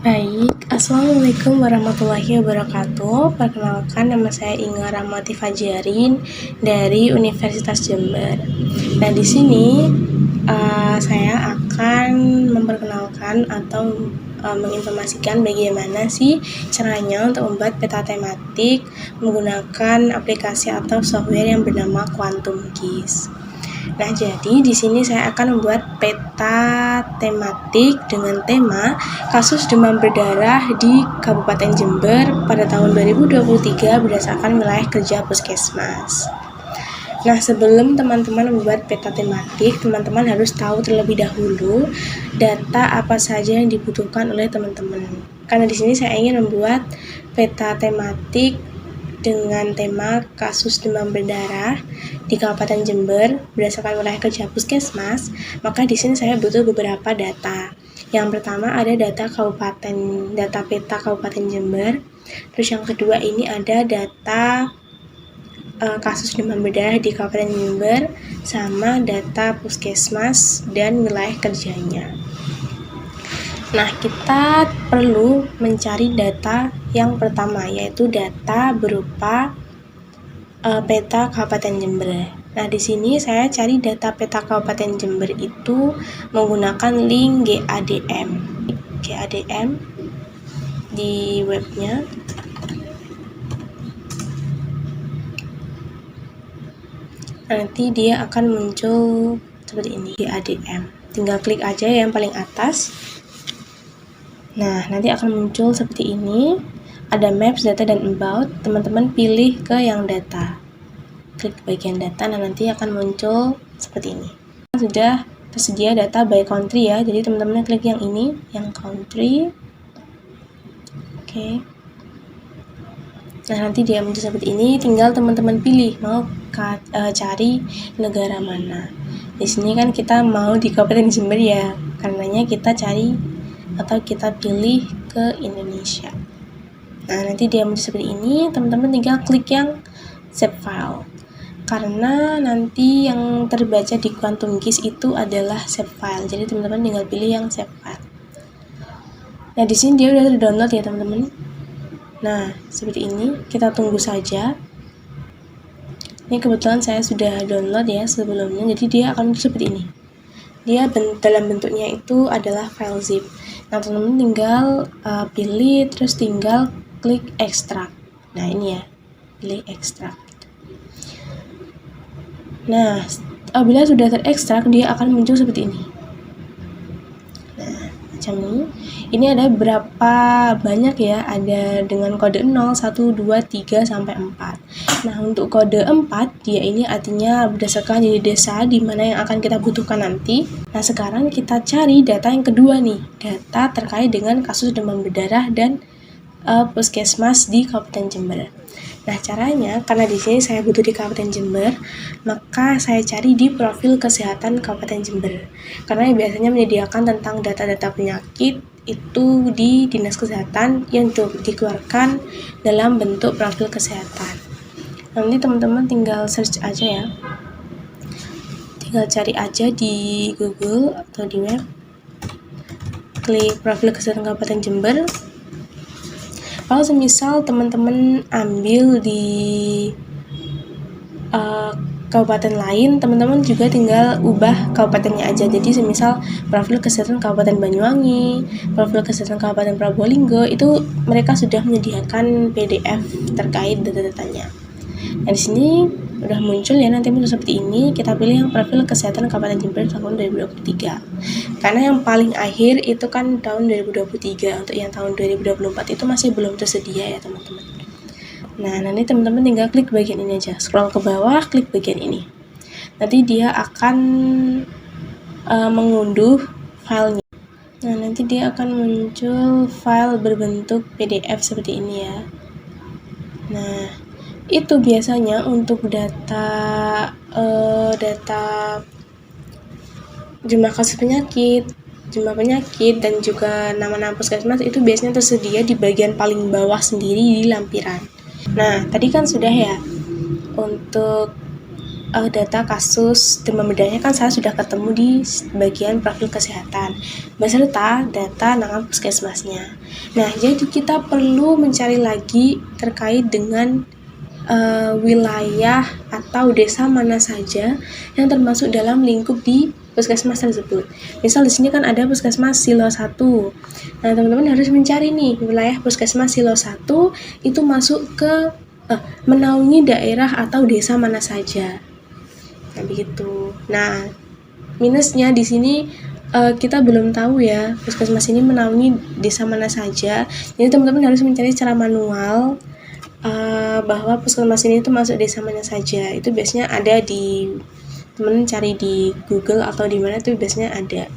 Baik, Assalamualaikum warahmatullahi wabarakatuh. Perkenalkan, nama saya Inga Rahmati Fajarin dari Universitas Jember. Nah, di sini saya akan memperkenalkan atau menginformasikan bagaimana sih caranya untuk membuat peta tematik menggunakan aplikasi atau software yang bernama Quantum GIS. Nah, jadi di sini saya akan membuat peta tematik dengan tema kasus demam berdarah di Kabupaten Jember pada tahun 2023 berdasarkan wilayah kerja Puskesmas. Nah, sebelum teman-teman membuat peta tematik, teman-teman harus tahu terlebih dahulu data apa saja yang dibutuhkan oleh teman-teman. Karena di sini saya ingin membuat peta tematik dengan tema kasus demam berdarah di Kabupaten Jember berdasarkan wilayah kerja Puskesmas, maka di sini saya butuh beberapa data. Yang pertama ada data peta Kabupaten Jember. Terus yang kedua ini ada data kasus demam berdarah di Kabupaten Jember sama data Puskesmas dan wilayah kerjanya. Nah, kita perlu mencari data yang pertama, yaitu data berupa peta Kabupaten Jember. Nah, di sini saya cari data peta Kabupaten Jember itu menggunakan link GADM di webnya. Nanti dia akan muncul seperti ini, GADM. Tinggal klik aja yang paling atas. Nah, nanti akan muncul seperti ini. Ada maps, data, dan about. Teman-teman pilih ke yang data. Klik bagian data, dan nanti akan muncul seperti ini. Sudah tersedia data by country ya. Jadi teman-teman klik yang ini, yang country. Oke. Nah, nanti dia muncul seperti ini. Tinggal teman-teman pilih mau cari negara mana. Di sini kan kita mau di Kabupaten Jember ya. Karenanya kita cari atau kita pilih ke Indonesia. Nah, nanti dia muncul seperti ini, teman-teman tinggal klik yang save file. Karena nanti yang terbaca di Quantum GIS itu adalah save file. Jadi teman-teman tinggal pilih yang save file. Nah, di sini dia udah terdownload ya, teman-teman. Nah, seperti ini, kita tunggu saja. Ini kebetulan saya sudah download ya sebelumnya, jadi dia akan muncul seperti ini. Dia dalam bentuknya itu adalah file zip. Nah, teman-teman tinggal pilih, terus tinggal klik ekstrak. Nah, ini ya, pilih ekstrak. Nah, apabila sudah terekstrak, dia akan muncul seperti ini. Nah, macam ini. Ini ada berapa banyak ya, ada dengan kode 0, 1, 2, 3, sampai 4. Nah, untuk kode 4, dia ini artinya berdasarkan jadi desa di mana yang akan kita butuhkan nanti. Nah, sekarang kita cari data yang kedua nih, data terkait dengan kasus demam berdarah dan Puskesmas di Kabupaten Jember. Nah, caranya, karena di sini saya butuh di Kabupaten Jember, maka saya cari di profil kesehatan Kabupaten Jember. Karena biasanya menyediakan tentang data-data penyakit itu di Dinas Kesehatan yang dikeluarkan dalam bentuk profil kesehatan. Nanti teman-teman tinggal search aja ya. Tinggal cari aja di Google atau di web. Klik profil kesehatan Kabupaten Jember. Kalau semisal teman-teman ambil di kabupaten lain, teman-teman juga tinggal ubah kabupatennya aja. Jadi semisal profil kesehatan Kabupaten Banyuwangi, profil kesehatan Kabupaten Probolinggo, itu mereka sudah menyediakan PDF terkait data-datanya. Nah, di sini udah muncul ya, nanti muncul seperti ini. Kita pilih yang profil kesehatan Kabupaten Jember tahun 2023. Karena yang paling akhir itu kan tahun 2023. Untuk yang tahun 2024 itu masih belum tersedia ya, teman-teman. Nah, nanti teman-teman tinggal klik bagian ini aja. Scroll ke bawah, klik bagian ini. Nanti dia akan mengunduh filenya. Nah, nanti dia akan muncul file berbentuk PDF seperti ini ya. Nah, itu biasanya untuk data jumlah kasus penyakit, dan juga nama-nama puskesmas itu biasanya tersedia di bagian paling bawah sendiri di lampiran. Nah, tadi kan sudah ya untuk data kasus demam berdahnya kan saya sudah ketemu di bagian profil kesehatan beserta data nama puskesmasnya. Nah, jadi kita perlu mencari lagi terkait dengan wilayah atau desa mana saja yang termasuk dalam lingkup di puskesmas tersebut. Misal di sini kan ada puskesmas Silo 1. Nah, teman-teman harus mencari nih wilayah puskesmas Silo 1 itu masuk ke menaungi daerah atau desa mana saja. Nah, begitu. Nah, minusnya di sini kita belum tahu ya puskesmas ini menaungi desa mana saja. Jadi teman-teman harus mencari secara manual bahwa puskesmas ini itu masuk desa mana saja. Itu biasanya ada di teman-teman cari di Google atau di mana tuh biasanya ada.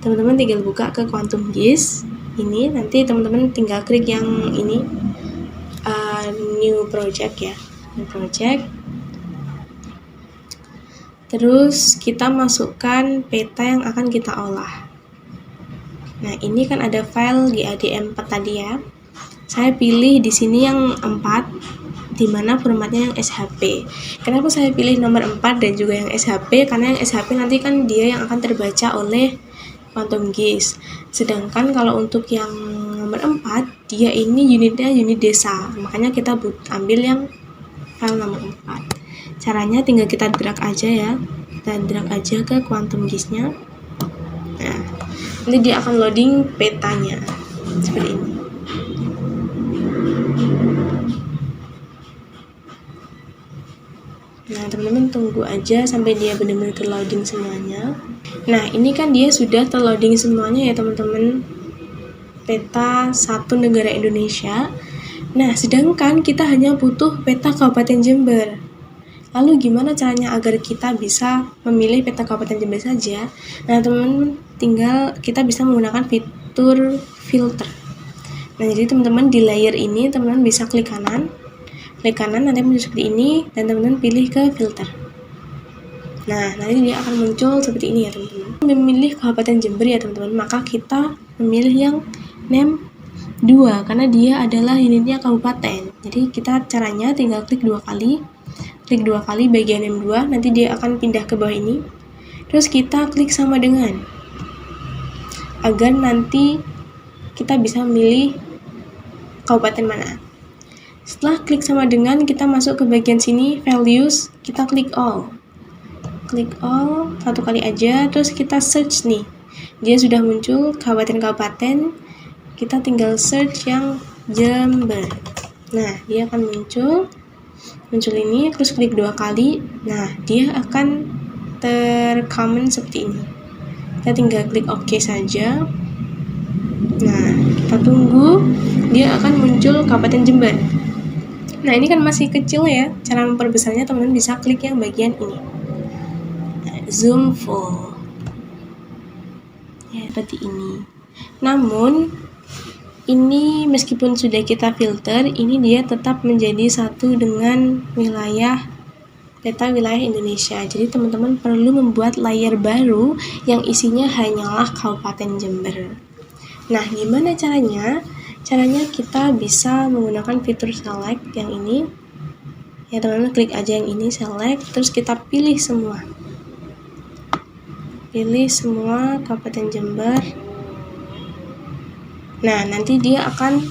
Teman-teman tinggal buka ke Quantum GIS ini, nanti teman-teman tinggal klik yang ini new project ya, new project. Terus kita masukkan peta yang akan kita olah. Nah, ini kan ada file GADM4 tadi ya. Saya pilih di sini yang 4, di mana formatnya yang SHP. Kenapa saya pilih nomor 4 dan juga yang SHP? Karena yang SHP nanti kan dia yang akan terbaca oleh Quantum GIS. Sedangkan kalau untuk yang nomor 4, dia ini unitnya unit desa. Makanya kita ambil yang file nomor 4. Caranya tinggal kita drag aja ya. Kita drag aja ke Quantum GIS-nya. Nah, nanti dia akan loading petanya. Seperti ini. Nah, teman-teman tunggu aja sampai dia benar-benar terloading semuanya. Nah, ini kan dia sudah terloading semuanya ya teman-teman. Peta 1 negara Indonesia. Nah, sedangkan kita hanya butuh peta Kabupaten Jember. Lalu gimana caranya agar kita bisa memilih peta Kabupaten Jember saja? Nah, teman-teman tinggal kita bisa menggunakan fitur filter. Nah, jadi teman-teman di layer ini teman-teman bisa klik kanan nanti muncul seperti ini dan teman-teman pilih ke filter. Nah, nanti dia akan muncul seperti ini ya teman-teman. Memilih Kabupaten Jember ya teman-teman, maka kita memilih yang NEM 2 karena dia adalah unitnya kabupaten. Jadi kita caranya tinggal klik 2 kali bagian NEM 2, nanti dia akan pindah ke bawah ini. Terus kita klik sama dengan agar nanti kita bisa memilih kabupaten mana. Setelah klik sama dengan, kita masuk ke bagian sini, values, kita klik all. Klik all, 1 kali aja, terus kita search nih. Dia sudah muncul kabupaten-kabupaten, kita tinggal search yang Jember. Nah, dia akan muncul ini, terus klik 2 kali, nah dia akan tercomment seperti ini. Kita tinggal klik OK saja. Nah, kita tunggu, dia akan muncul Kabupaten Jember. Nah, ini kan masih kecil ya. Cara memperbesarnya teman-teman bisa klik yang bagian ini. Nah, zoom full. Ya, seperti ini. Namun, ini meskipun sudah kita filter, ini dia tetap menjadi satu dengan peta wilayah Indonesia. Jadi teman-teman perlu membuat layer baru yang isinya hanyalah Kabupaten Jember. Nah, gimana caranya? Caranya kita bisa menggunakan fitur select yang ini. Ya, teman-teman klik aja yang ini, select, terus kita pilih semua. Pilih semua Kabupaten Jember. Nah, nanti dia akan,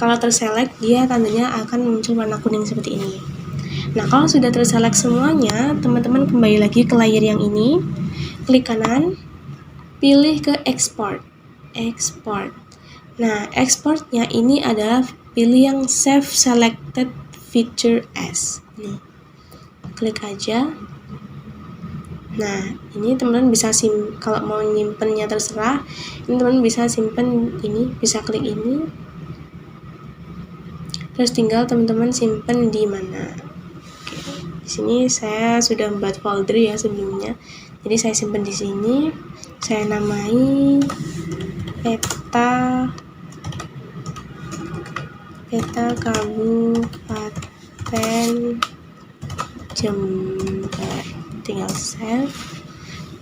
kalau terselect, dia tandanya akan muncul warna kuning seperti ini. Nah, kalau sudah terselect semuanya, teman-teman kembali lagi ke layer yang ini, klik kanan, pilih ke export. Nah, exportnya ini adalah pilih yang save selected feature as. Nih, klik aja. Nah, ini teman-teman bisa kalau mau nyimpennya terserah. Ini teman-teman bisa simpen ini, bisa klik ini. Terus tinggal teman-teman simpen di mana. Oke. Di sini saya sudah membuat folder ya sebelumnya. Jadi saya simpen di sini. Saya namai peta Kabupaten Jember. Tinggal save.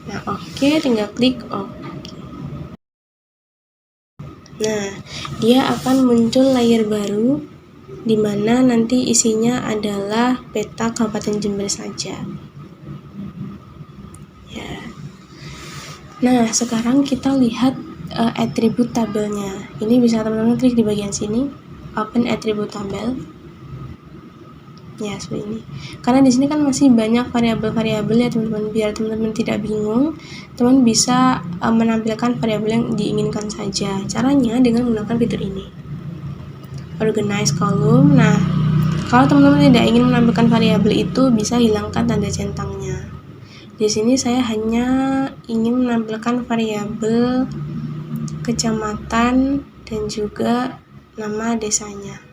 Nah, oke, tinggal klik oke. Nah, dia akan muncul layer baru di mana nanti isinya adalah peta Kabupaten Jember saja. Ya. Nah, sekarang kita lihat atribut tabelnya. Ini bisa teman-teman klik di bagian sini, open atribut tabel. Ya, seperti ini. Karena di sini kan masih banyak variabel-variabel ya teman-teman. Biar teman-teman tidak bingung, teman bisa menampilkan variabel yang diinginkan saja. Caranya dengan menggunakan fitur ini. Organize column. Nah, kalau teman-teman tidak ingin menampilkan variabel itu, bisa hilangkan tanda centangnya. Di sini saya hanya ingin menampilkan variabel kecamatan dan juga nama desanya.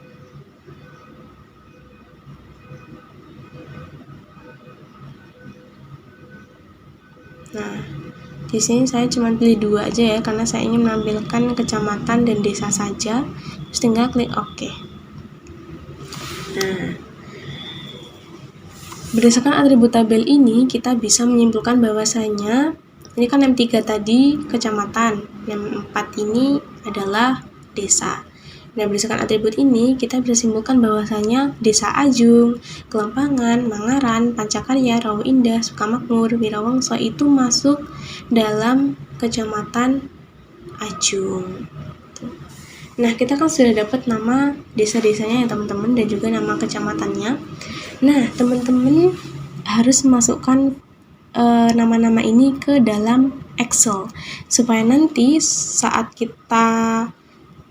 Nah, di sini saya cuma pilih 2 aja ya, karena saya ingin menampilkan kecamatan dan desa saja. Terus tinggal klik OK. Nah, berdasarkan atribut tabel ini, kita bisa menyimpulkan bahwasanya ini kan M3 tadi kecamatan, M4 ini adalah desa. Nah, berdasarkan atribut ini, kita bisa simpulkan bahwasanya Desa Ajung, Kelampangan, Mangaran, Pancakarya, Rawa Indah, Sukamakmur, Wirawangsa itu masuk dalam kecamatan Ajung. Nah, kita kan sudah dapat nama desa-desanya ya teman-teman, dan juga nama kecamatannya. Nah, teman-teman harus masukkan nama-nama ini ke dalam Excel, supaya nanti saat kita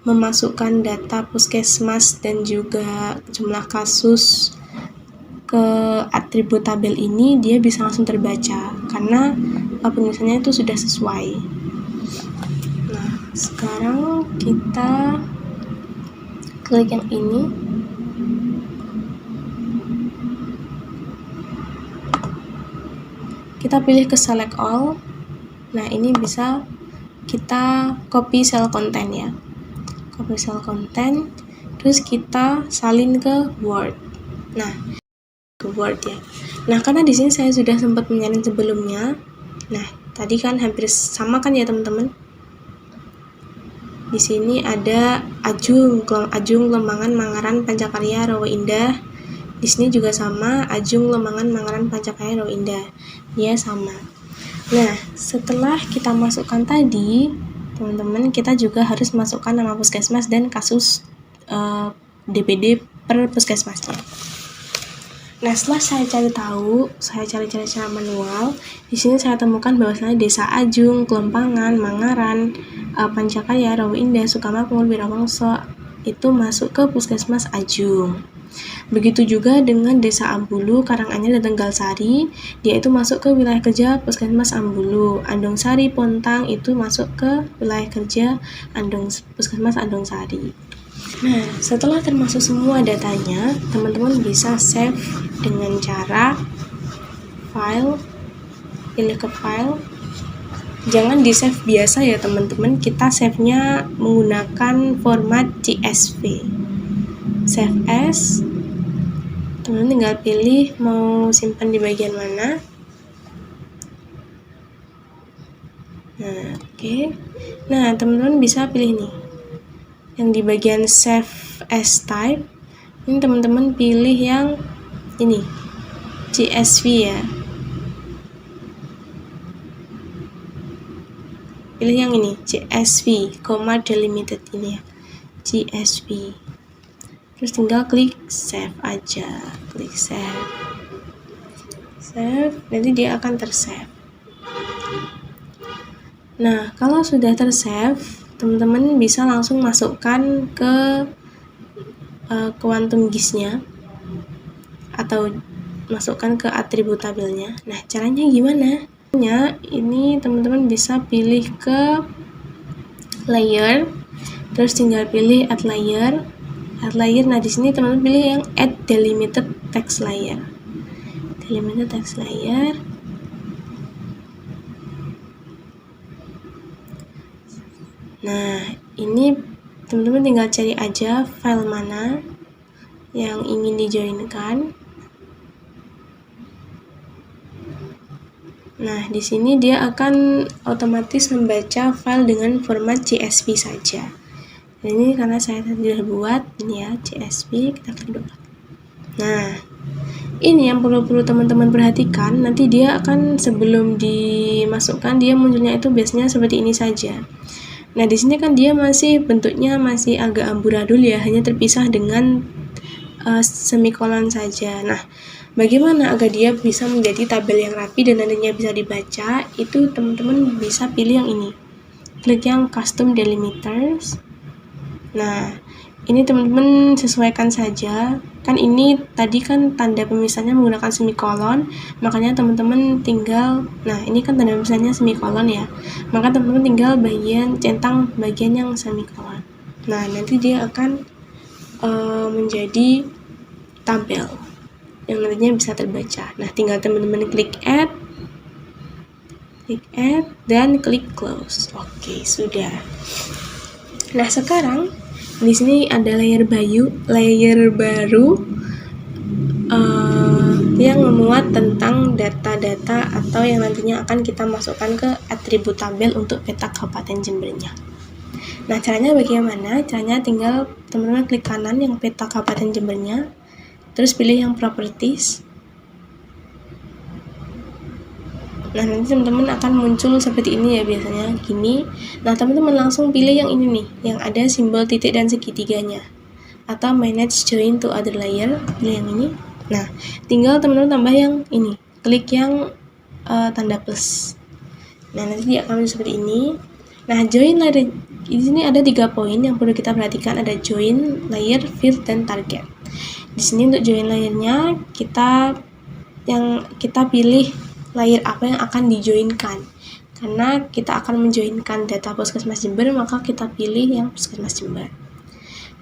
memasukkan data puskesmas dan juga jumlah kasus ke atribut tabel ini, dia bisa langsung terbaca karena penulisannya itu sudah sesuai. Nah, sekarang kita klik yang ini. Kita pilih ke select all. Nah, ini bisa kita copy cell content ya. Copy cell content, terus kita salin ke Word. Nah, ke Word ya. Nah, karena di sini saya sudah sempat menyalin sebelumnya. Nah, tadi kan hampir sama kan ya teman-teman. Di sini ada Ajung, Lembangan, Mangaran, Pancakarya, Rawa Indah. Di sini juga sama, Ajung, Lembangan, Mangaran, Pancakarya, Rawa Indah. Dia sama. Nah, setelah kita masukkan tadi, teman-teman, kita juga harus masukkan nama puskesmas dan kasus DPD per puskesmasnya. Nah, setelah saya cari secara manual, di sini saya temukan bahwasanya Desa Ajung, Kelampangan, Mangaran, Pancakarya, Rawa Indah, Sukamakmur, Wirawangsa itu masuk ke puskesmas Ajung. Begitu juga dengan Desa Ambulu, Karanganyar, dan Tegalsari, dia itu masuk ke wilayah kerja Puskesmas Ambulu. Andongsari, Pontang itu masuk ke wilayah kerja Puskesmas Andongsari. Nah, setelah termasuk semua datanya, teman-teman bisa save dengan cara file, pilih ke file. Jangan di save biasa ya teman-teman, kita save-nya menggunakan format CSV. Save as, teman-teman tinggal pilih mau simpan di bagian mana. Nah, oke. Nah, teman-teman bisa pilih nih yang di bagian save as type. Ini teman-teman pilih yang ini, CSV ya. Pilih yang ini, CSV, delimited ini ya, CSV. Terus tinggal klik save aja, klik save. Save, nanti dia akan tersave. Nah, kalau sudah tersave, teman-teman bisa langsung masukkan ke quantum GIS-nya atau masukkan ke atribut tabelnya. Nah, caranya gimana? Ini teman-teman bisa pilih ke layer, terus tinggal pilih add layer. Nah, di sini teman-teman pilih yang add delimited text layer. Delimited text layer. Nah, ini teman-teman tinggal cari aja file mana yang ingin dijoinkan. Nah, di sini dia akan otomatis membaca file dengan format CSV saja. Dan ini karena saya sudah buat ini ya, CSV, kita klik download. Nah, ini yang perlu teman-teman perhatikan, nanti dia akan sebelum dimasukkan dia munculnya itu biasanya seperti ini saja. Nah, di sini kan dia masih bentuknya masih agak amburadul ya, hanya terpisah dengan semikolon saja. Nah, bagaimana agar dia bisa menjadi tabel yang rapi dan nantinya bisa dibaca? Itu teman-teman bisa pilih yang ini. Klik yang custom delimiters. Nah, ini teman-teman sesuaikan saja. Kan ini tadi kan tanda pemisahnya menggunakan semikolon, makanya teman-teman tinggal, nah ini kan tanda pemisahnya semikolon ya. Maka teman-teman tinggal centang bagian yang semikolon. Nah, nanti dia akan menjadi tabel yang nantinya bisa terbaca. Nah, tinggal teman-teman klik add, dan klik close. Oke, sudah. Nah, sekarang di sini ada layer baru yang memuat tentang data-data atau yang nantinya akan kita masukkan ke atribut tabel untuk peta Kabupaten Jembernya. Nah, caranya bagaimana? Caranya tinggal teman-teman klik kanan yang peta Kabupaten Jembernya, terus pilih yang properties. Nah, nanti teman-teman akan muncul seperti ini ya, biasanya gini. Nah, teman-teman langsung pilih yang ini nih, yang ada simbol titik dan segitiganya, atau manage join to other layer, pilih yang ini. Nah, tinggal teman-teman tambah yang ini, klik yang tanda plus. Nah, nanti dia akan seperti ini. Nah, join layer, di sini ada 3 poin yang perlu kita perhatikan, ada join, layer, field, dan target. Di sini untuk join layernya kita pilih layer apa yang akan dijoinkan. Karena kita akan menjoinkan data Puskesmas Jember, maka kita pilih yang Puskesmas Jember.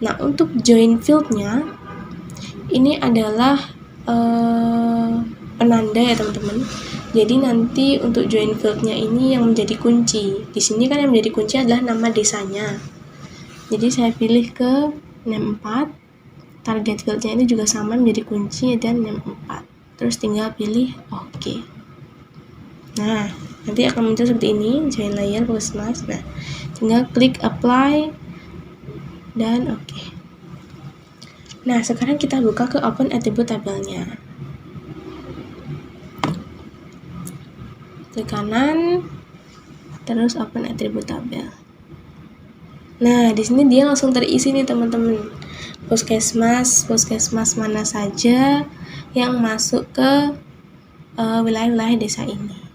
Nah, untuk join fieldnya ini adalah penanda ya teman-teman. Jadi nanti untuk join fieldnya ini yang menjadi kunci. Di sini kan yang menjadi kunci adalah nama desanya. Jadi saya pilih ke name 4. Target fieldnya ini juga sama menjadi kunci dan name 4. Terus tinggal pilih OK. Nah, nanti akan muncul seperti ini, join layer Puskesmas. Nah, tinggal klik apply dan OK. Nah, sekarang kita buka ke open attribute tabelnya. Klik kanan, terus open attribute tabel. Nah, di sini dia langsung terisi nih teman-teman. Puskesmas mana saja yang masuk ke wilayah-wilayah desa ini.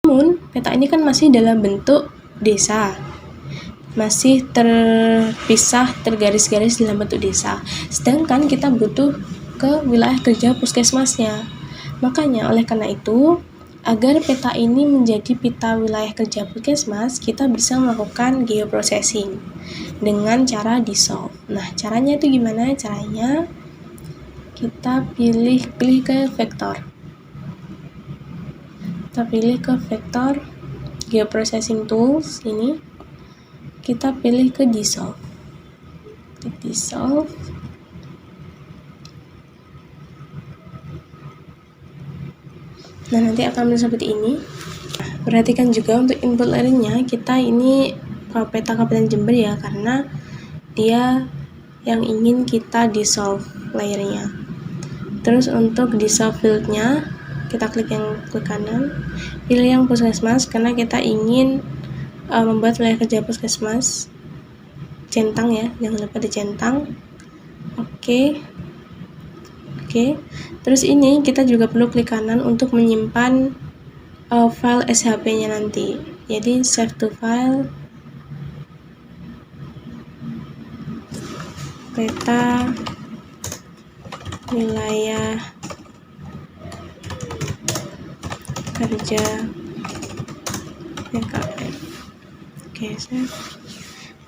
Namun, peta ini kan masih dalam bentuk desa. Masih terpisah, tergaris-garis dalam bentuk desa. Sedangkan kita butuh ke wilayah kerja puskesmasnya. Makanya oleh karena itu, agar peta ini menjadi peta wilayah kerja puskesmas, kita bisa melakukan geoprocessing dengan cara dissolve. Nah, caranya itu gimana? Caranya kita pilih ke vektor. Kita pilih ke vektor geoprocessing tools ini. Kita pilih ke dissolve. Klik dissolve. Nah, nanti akan seperti ini. Nah, perhatikan juga untuk input layernya, kita ini peta Kabupaten Jember ya, karena dia yang ingin kita dissolve layernya. Terus untuk dissolve fieldnya, kita klik kanan, pilih yang puskesmas karena kita ingin membuat wilayah kerja puskesmas. Centang ya, jangan lupa dicentang. Oke. Terus ini kita juga perlu klik kanan untuk menyimpan file SHP-nya nanti. Jadi save to file, peta wilayah kerja PKM. Oke, save.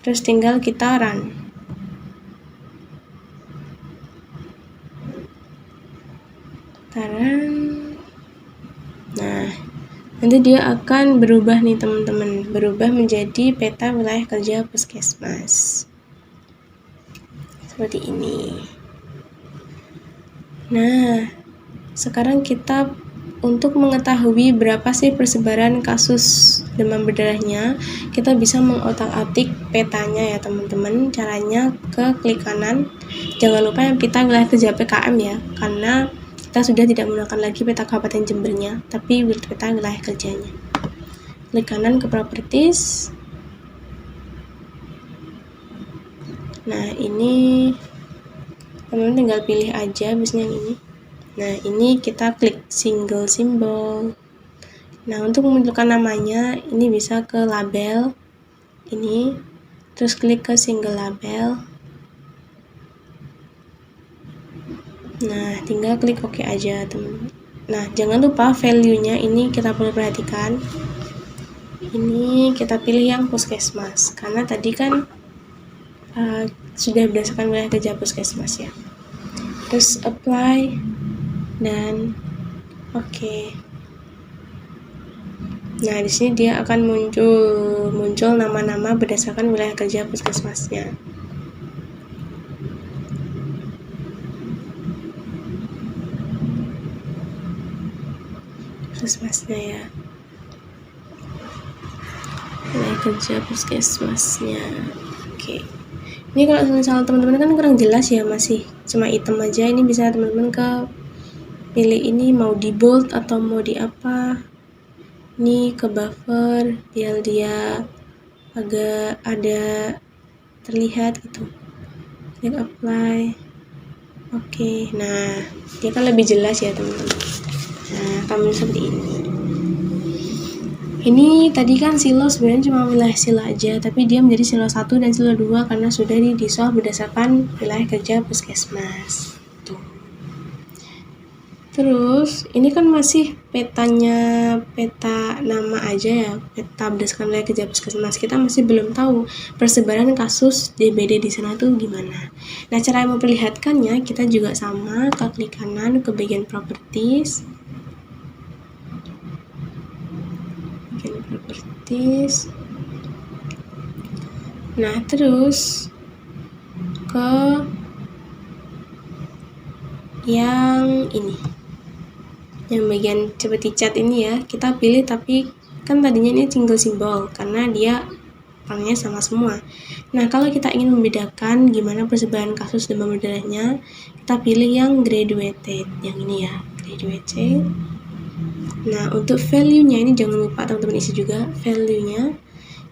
Terus tinggal kita run. Nah, nanti dia akan berubah nih teman-teman, berubah menjadi peta wilayah kerja puskesmas seperti ini. Nah, sekarang kita untuk mengetahui berapa sih persebaran kasus demam berdarahnya, kita bisa mengotak-atik petanya ya teman-teman. Caranya ke klik kanan. Jangan lupa yang peta wilayah kerja PKM ya, karena kita sudah tidak menggunakan lagi peta Kabupaten Jembernya, tapi peta wilayah kerjanya. Klik kanan ke properties. Nah, ini teman-teman tinggal pilih aja biasanya yang ini. Nah, ini kita klik single symbol. Nah, untuk memunculkan namanya, ini bisa ke label ini, terus klik ke single label. Nah, tinggal klik OK aja, teman-teman. Nah, jangan lupa value-nya ini kita perlu perhatikan. Ini kita pilih yang puskesmas, karena tadi kan sudah berdasarkan wilayah kerja puskesmas ya. Terus apply dan oke. Nah, di sini dia akan muncul nama-nama berdasarkan wilayah kerja puskesmasnya. Puskesmasnya ya. Wilayah kerja puskesmasnya. Oke. Ini kalau misalnya teman-teman kan kurang jelas ya, masih cuma item aja, ini bisa teman-teman ke pilih ini mau di bold atau mau di apa. Ini ke buffer biar dia agak ada terlihat gitu. Klik apply. Oke. Nah, dia kan lebih jelas ya teman-teman. Nah, kami seperti ini. Ini tadi kan silo sebenarnya cuma wilayah silo aja, tapi dia menjadi silo 1 dan silo 2 karena sudah disolve berdasarkan wilayah kerja puskesmas. Tuh. Terus, ini kan masih petanya peta nama aja ya, peta berdasarkan wilayah kerja puskesmas. Kita masih belum tahu persebaran kasus DBD di sana tuh gimana. Nah, cara memperlihatkannya kita juga sama, klik kanan ke bagian properties. Nah, terus ke yang ini, yang bagian seperti chat ini ya, kita pilih, tapi kan tadinya ini single symbol karena dia orangnya sama semua. Nah, kalau kita ingin membedakan gimana persebaran kasus demam berdarahnya, kita pilih yang graduated, yang ini ya, graduated. Nah, untuk value-nya ini jangan lupa teman-teman isi juga value-nya.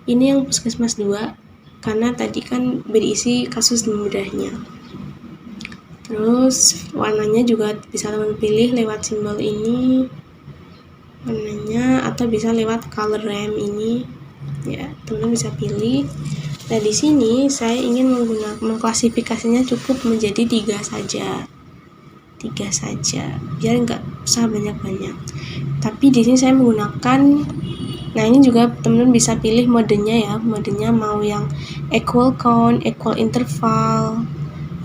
Ini yang puskesmas 2, karena tadi kan berisi kasus demam berdarahnya. Terus warnanya juga bisa teman pilih lewat simbol ini warnanya, atau bisa lewat color RAM ini. Ya, teman-teman bisa pilih. Nah, di sini saya ingin mengklasifikasinya cukup menjadi 3 saja. 3 saja, biar nggak usah banyak-banyak. Tapi di sini saya menggunakan, nah ini juga teman-teman bisa pilih modenya ya, modenya mau yang equal count, equal interval,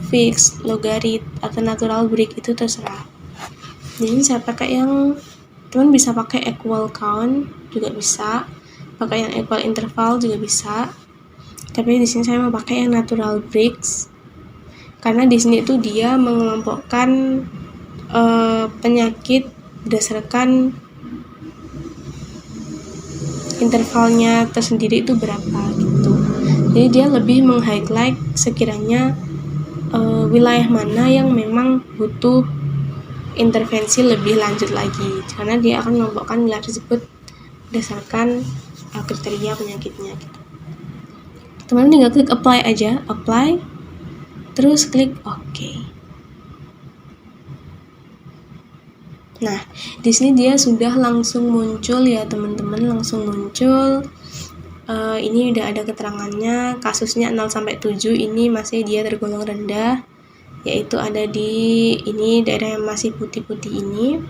fixed, logarit, atau natural break, itu terserah. Jadi saya pakai yang, teman bisa pakai equal count juga bisa, pakai yang equal interval juga bisa. Tapi di sini saya mau pakai yang natural breaks, karena di sini itu dia mengelompokkan penyakit berdasarkan intervalnya tersendiri itu berapa gitu. Jadi dia lebih meng-highlight sekiranya wilayah mana yang memang butuh intervensi lebih lanjut lagi, karena dia akan mengelompokkan wilayah tersebut berdasarkan kriteria penyakitnya gitu. Teman-teman tinggal klik apply aja, apply, terus klik OK. Nah, di sini dia sudah langsung muncul ya teman-teman, langsung muncul. Ini udah ada keterangannya, kasusnya 0-7 ini masih dia tergolong rendah, yaitu ada di ini daerah yang masih putih-putih ini.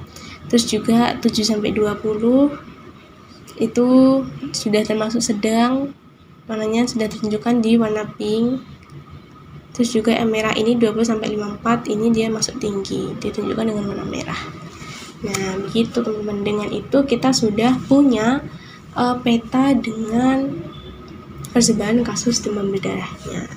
Terus juga 7-20 itu sudah termasuk sedang, warnanya sudah ditunjukkan di warna pink. Terus juga yang merah ini 20-54 ini dia masuk tinggi, ditunjukkan dengan warna merah. Nah, begitu teman-teman. Dengan itu kita sudah punya peta dengan persebaran kasus demam berdarahnya.